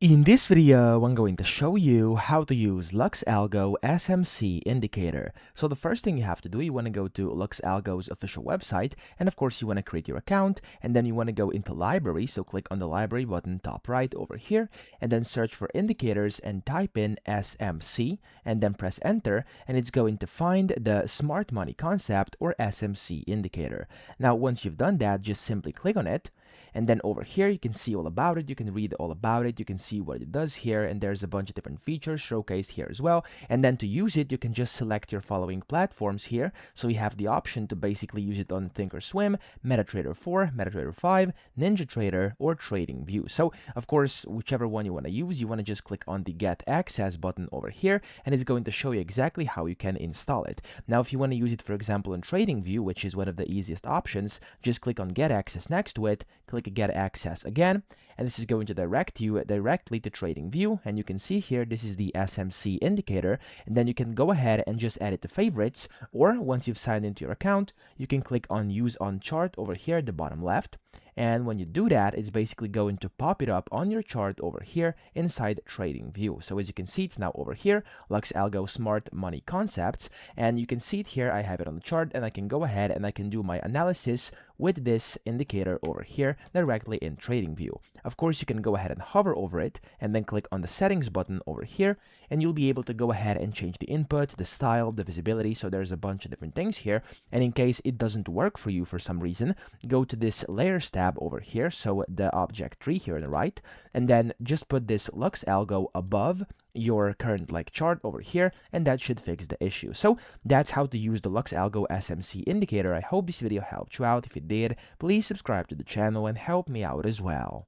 In this video, I'm going to show you how to use LuxAlgo SMC indicator. So the first thing you have to do, you want to go to LuxAlgo's official website, and of course you want to create your account, and then you want to go into library. So click on the library button top right over here, and then search for indicators and type in SMC, and then press enter, and it's going to find the smart money concept or SMC indicator. Now once you've done that, just simply click on it. And then over here, you can see all about it. You can read all about it. You can see what it does here. And there's a bunch of different features showcased here as well. And then to use it, you can just select your following platforms here. So you have the option to basically use it on Thinkorswim, MetaTrader 4, MetaTrader 5, NinjaTrader, or TradingView. So of course, whichever one you want to use, you want to just click on the Get Access button over here. And it's going to show you exactly how you can install it. Now, if you want to use it, for example, in TradingView, which is one of the easiest options, just click on Get Access next to it. Click Get Access again, and this is going to direct you directly to TradingView. And you can see here, this is the SMC indicator, and then you can go ahead and just add it to favorites, or once you've signed into your account, you can click on Use on Chart over here at the bottom left. And when you do that, it's basically going to pop it up on your chart over here inside TradingView. So as you can see, it's now over here, LuxAlgo Smart Money Concepts, and you can see it here. I have it on the chart, and I can go ahead and I can do my analysis with this indicator over here directly in TradingView. Of course, you can go ahead and hover over it and then click on the settings button over here, and you'll be able to go ahead and change the input, the style, the visibility. So there's a bunch of different things here. And in case it doesn't work for you for some reason, go to this layers tab over here, so the object tree here on the right, and then just put this LuxAlgo above your current chart over here, and that should fix the issue. So that's how to use the LuxAlgo SMC indicator. I hope this video helped you out. If it did, please subscribe to the channel and help me out as well.